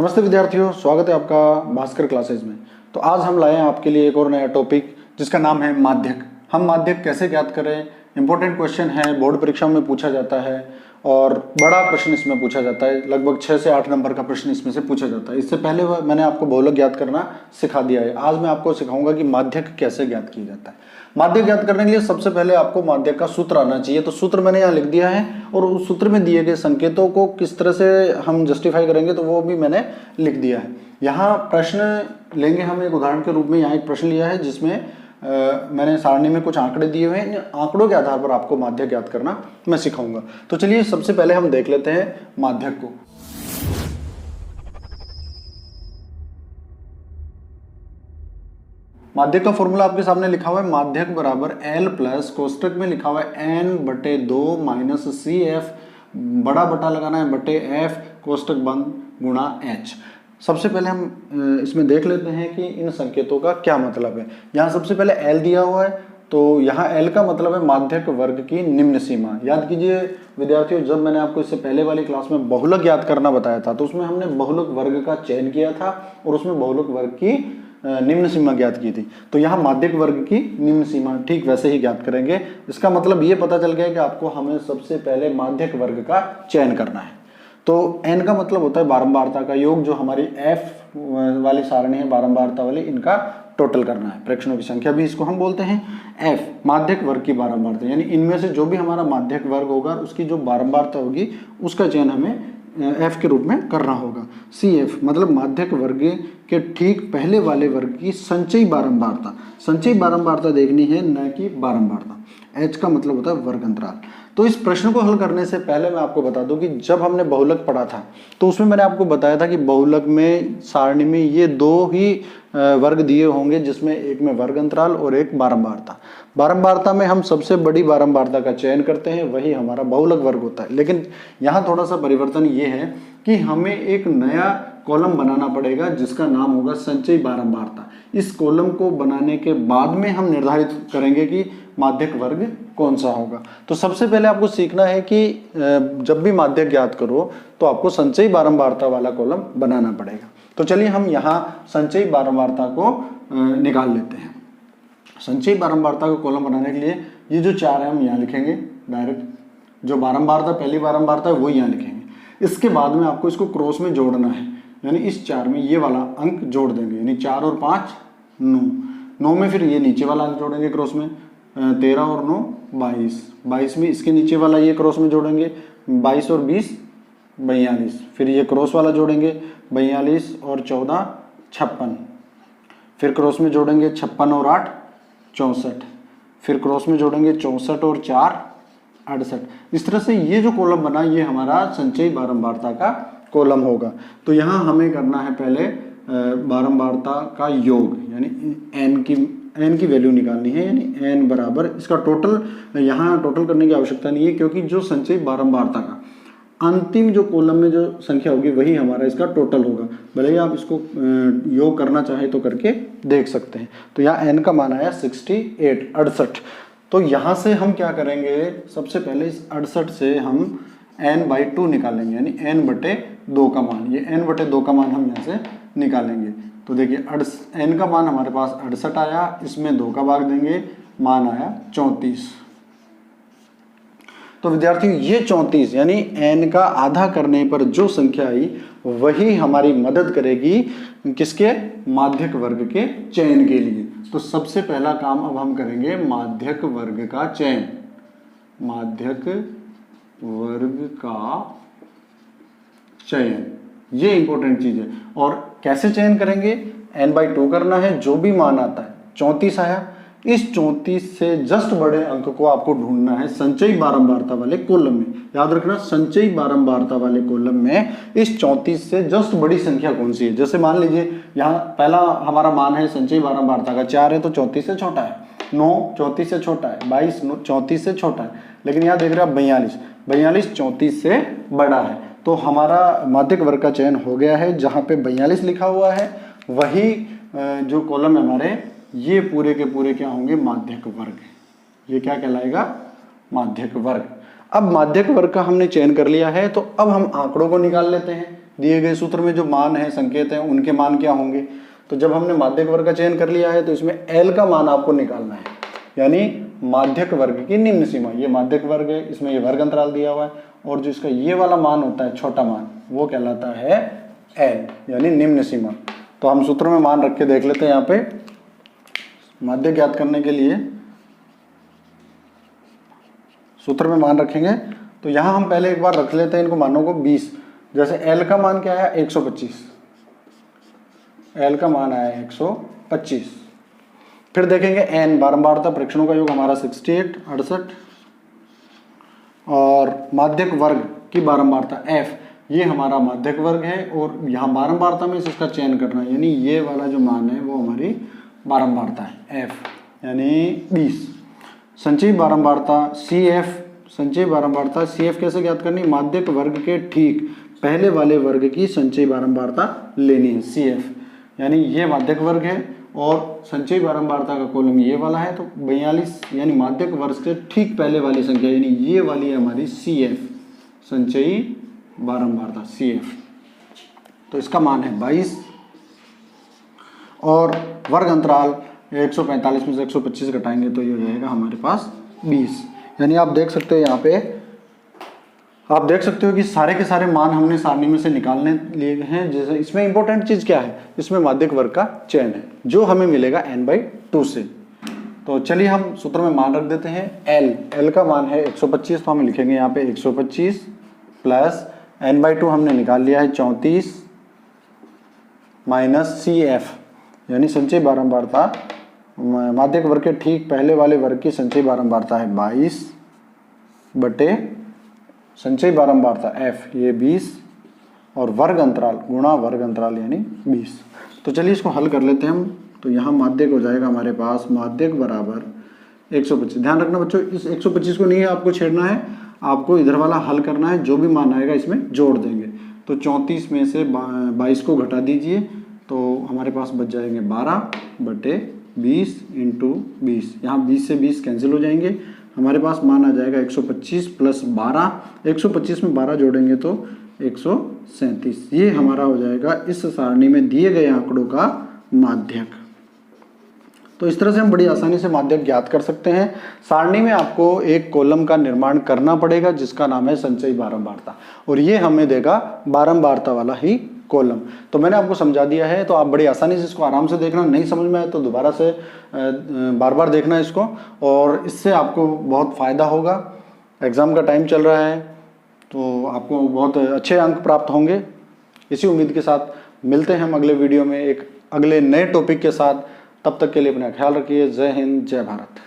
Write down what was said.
नमस्ते विद्यार्थियों, स्वागत है आपका भास्कर क्लासेज में। तो आज हम लाए हैं आपके लिए एक और नया टॉपिक जिसका नाम है माध्यक। हम माध्यक कैसे ज्ञात करें, इंपॉर्टेंट क्वेश्चन है, बोर्ड परीक्षाओं में पूछा जाता है और बड़ा प्रश्न इसमें पूछा जाता है। लगभग 6 से 8 नंबर का प्रश्न इसमें से पूछा जाता है। इससे पहले मैंने आपको बहुलक ज्ञात करना सिखा दिया है। आज मैं आपको सिखाऊंगा कि माध्यक कैसे ज्ञात किया जाता है। माध्यक ज्ञात करने के लिए सबसे पहले आपको माध्यक का सूत्र आना चाहिए। तो सूत्र मैंने यहाँ लिख दिया है और उस सूत्र में दिए गए संकेतों को किस तरह से हम जस्टिफाई करेंगे तो वो भी मैंने लिख दिया है। यहाँ प्रश्न लेंगे हम एक उदाहरण के रूप में। यहाँ एक प्रश्न लिया है जिसमें मैंने सारणी में कुछ आंकड़े दिए हुए हैं। इन आंकड़ों के आधार पर आपको माध्यक ज्ञात करना मैं सिखाऊंगा। तो चलिए सबसे पहले हम देख लेते हैं माध्यक को। माध्यक का फॉर्मूला आपके सामने लिखा हुआ है, माध्यक बराबर L प्लस कोष्टक में लिखा हुआ है N/2 माइनस CF, बड़ा बटा लगाना है बटे F कोष्टक बंद गुणा H। सबसे पहले हम इसमें देख लेते हैं कि इन संकेतों का क्या मतलब है। यहाँ सबसे पहले L दिया हुआ है, तो यहाँ L का मतलब है माध्यक वर्ग की निम्न सीमा। याद कीजिए विद्यार्थियों, जब मैंने आपको इससे पहले वाली क्लास में बहुलक ज्ञात करना बताया था तो उसमें हमने बहुलक वर्ग का चयन किया था और उसमें बहुलक वर्ग की निम्न सीमा ज्ञात की थी। तो यहाँ माध्यक वर्ग की निम्न सीमा ठीक वैसे ही ज्ञात करेंगे। इसका मतलब ये पता चल गया कि आपको हमें सबसे पहले माध्यक वर्ग का चयन करना है। तो n का मतलब होता है बारंबारता का योग, जो हमारी f वाली सारणी है बारंबारता वाली, इनका टोटल करना है। प्रेक्षणों की संख्या भी इसको हम बोलते हैं। f माध्यक वर्ग की बारंबारता, यानी इनमें से जो भी हमारा माध्यक वर्ग होगा उसकी जो बारंबारता होगी उसका चयन हमें f के रूप में करना होगा। CF मतलब माध्यक वर्ग के ठीक पहले वाले वर्ग की संचयी बारंबारता। संचयी बारंबारता देखनी है, न कि बारंबारता। H का मतलब होता है वर्ग अंतराल। तो इस प्रश्न को हल करने से पहले मैं आपको बता दूं कि जब हमने बहुलक पढ़ा था तो उसमें मैंने आपको बताया था कि बहुलक में सारणी में ये दो ही वर्ग दिए होंगे, जिसमें एक में वर्ग अंतराल और एक बारंबारता। बारंबारता में हम सबसे बड़ी बारंबारता का चयन करते हैं, वही हमारा बहुलक वर्ग होता है। लेकिन यहाँ थोड़ा सा परिवर्तन ये है कि हमें एक नया कॉलम बनाना पड़ेगा जिसका नाम होगा संचयी बारंबारता। इस कॉलम को बनाने के बाद में हम निर्धारित करेंगे कि माध्यक वर्ग कौन सा होगा। तो सबसे पहले आपको सीखना है कि जब भी माध्यक ज्ञात करो तो आपको संचयी बारंबारता वाला कॉलम बनाना पड़ेगा। तो चलिए हम यहाँ संचयी बारंबारता को निकाल लेते हैं। संचयी बारंबारता को कॉलम बनाने के लिए ये जो 4 है हम यहाँ लिखेंगे डायरेक्ट। जो बारंबारता पहली बारंबारता है वो यहाँ लिखेंगे। इसके बाद में आपको इसको क्रॉस में जोड़ना है, यानी इस 4 में ये वाला अंक जोड़ देंगे, यानी 4 और 5 9। 9 में फिर ये नीचे वाला अंक जोड़ेंगे क्रॉस में, 13 और 9 22। 22 में इसके नीचे वाला ये क्रॉस में जोड़ेंगे, 22 और 20 42। फिर ये क्रॉस वाला जोड़ेंगे, 42 और 14 56। फिर क्रॉस में जोड़ेंगे 56 और 8 64। फिर क्रॉस में जोड़ेंगे 64 और 4 68। इस तरह से ये जो कॉलम बना ये हमारा संचयी बारंबारता का कॉलम होगा। तो यहाँ हमें करना है पहले बारंबारता का योग, यानी n की वैल्यू निकालनी है, यानी n बराबर इसका टोटल। यहाँ टोटल करने की आवश्यकता नहीं है क्योंकि जो संचयी बारंबारता का अंतिम जो कॉलम में जो संख्या होगी वही हमारा इसका टोटल होगा। भले ही आप इसको योग करना चाहे तो करके देख सकते हैं। तो यहाँ n का मान आया 68। तो यहाँ से हम क्या करेंगे, सबसे पहले इस 68 से हम n/2 निकालेंगे, यानी n/2 का मान। ये n/2 का मान हम यहाँ से निकालेंगे। तो देखिए n का मान हमारे पास 68 आया, इसमें 2 का भाग देंगे, मान आया 34। तो विद्यार्थियों ये 34 यानी n का आधा करने पर जो संख्या आई वही हमारी मदद करेगी किसके, माध्यक वर्ग के चयन के लिए। तो सबसे पहला काम अब हम करेंगे माध्यक वर्ग का चयन। माध्यक वर्ग का चयन ये इंपॉर्टेंट चीज है। और कैसे चयन करेंगे, n/2 करना है। जो भी मान आता है, 34 आया, इस 34 से जस्ट बड़े अंक को आपको ढूंढना है संचयी बारंबारता वाले कॉलम में। याद रखना, संचयी बारंबारता वाले कॉलम में इस 34 से जस्ट बड़ी संख्या कौन सी है। जैसे मान लीजिए यहाँ पहला हमारा मान है संचयी बारंबारता का 4 है, तो 34 से छोटा है। 9 34 से छोटा है। 22 34 से छोटा है। लेकिन यहाँ देख रहे हैं 42 34 से बड़ा है। तो हमारा माध्यक वर्ग का चयन हो गया है। जहाँ पे 42 लिखा हुआ है वही जो कॉलम है हमारे, ये पूरे के पूरे क्या होंगे, माध्यक वर्ग। ये क्या कहलाएगा, माध्यक वर्ग। अब माध्यक वर्ग का हमने चयन कर लिया है, तो अब हम आंकड़ों को निकाल लेते हैं। दिए गए सूत्र में जो मान है, संकेत है, उनके मान क्या होंगे। तो जब हमने माध्यक वर्ग का चयन कर लिया है तो इसमें L का मान आपको निकालना है, यानी माध्यक वर्ग की निम्न सीमा। ये माध्यक वर्ग है, इसमें ये वर्ग अंतराल दिया हुआ है, और जो इसका ये वाला मान होता है छोटा मान, वो कहलाता है L, यानी निम्न सीमा। तो हम सूत्र में मान रख के देख लेते हैं। यहाँ पे माध्यक ज्ञात करने के लिए सूत्र में मान रखेंगे, तो यहाँ हम पहले एक बार रख लेते हैं इनको मानों को 20। जैसे L का मान क्या है 125, L का मान आया 125। फिर देखेंगे N, बारंबारता परीक्षणों का योग हमारा 68, और माध्यक वर्ग की बारंबारता F, ये हमारा माध्यक वर्ग है, और यहाँ बारंबारता में से इसका चयन करना है, यानी ये वाला जो मान है वो हमारी बारंबारता है F, यानी 20। संचयी बारंबारता CF, संचयी बारंबारता CF कैसे ज्ञात करनी, माध्यक वर्ग के ठीक पहले वाले वर्ग की संचयी बारंबारता लेनी है CF, यानी ये माध्यक वर्ग है और संचयी बारंबारता का कॉलम ये वाला है, तो 42, यानी माध्यक वर्ग से ठीक पहले वाली संख्या, यानी ये वाली है हमारी CF, संचयी बारंबारता CF। तो इसका मान है 22, और वर्ग अंतराल 145 में से 125 घटाएंगे तो ये हो जाएगा हमारे पास 20। यानी आप देख सकते हो, यहाँ पे आप देख सकते हो कि सारे के सारे मान हमने सारणी में से निकालने लिए हैं। जैसे इसमें इंपॉर्टेंट चीज़ क्या है, इसमें माध्यक वर्ग का चयन है, जो हमें मिलेगा n/2 से। तो चलिए हम सूत्र में मान रख देते हैं। L का मान है 125, तो हम लिखेंगे यहाँ पे 125 प्लस n/2 हमने निकाल लिया है 34 माइनस CF, यानी संचयी बारंबारता माध्यक वर्ग के ठीक पहले वाले वर्ग की संचयी बारंबारता है 22 बटे संचयी बारंबारता F, ये 20, और वर्ग अंतराल गुणा वर्ग अंतराल यानी 20। तो चलिए इसको हल कर लेते हैं हम। तो यहाँ माध्यक हो जाएगा हमारे पास, माध्यक बराबर 125। ध्यान रखना बच्चों, इस 125 को नहीं आपको छेड़ना है, आपको इधर वाला हल करना है, जो भी मान आएगा इसमें जोड़ देंगे। तो 34 में से 22 को घटा दीजिए, तो हमारे पास बच जाएंगे 12 बटे 20 इंटू 20। यहाँ 20 से 20 कैंसिल हो जाएंगे, हमारे पास मान आ जाएगा 125 प्लस 12, 125 में 12 जोड़ेंगे तो 137। ये हमारा हो जाएगा इस सारणी में दिए गए आंकड़ों का माध्यक। तो इस तरह से हम बड़ी आसानी से माध्यक ज्ञात कर सकते हैं। सारणी में आपको एक कॉलम का निर्माण करना पड़ेगा जिसका नाम है संचयी बारंबारता, और ये हमें देगा बारंबारता वाला ही कॉलम। तो मैंने आपको समझा दिया है, तो आप बड़ी आसानी से इसको आराम से देखना, नहीं समझ में आए तो दोबारा से बार बार देखना इसको, और इससे आपको बहुत फ़ायदा होगा। एग्ज़ाम का टाइम चल रहा है तो आपको बहुत अच्छे अंक प्राप्त होंगे। इसी उम्मीद के साथ मिलते हैं हम अगले वीडियो में एक अगले नए टॉपिक के साथ। तब तक के लिए अपना ख्याल रखिए। जय हिंद, जय भारत।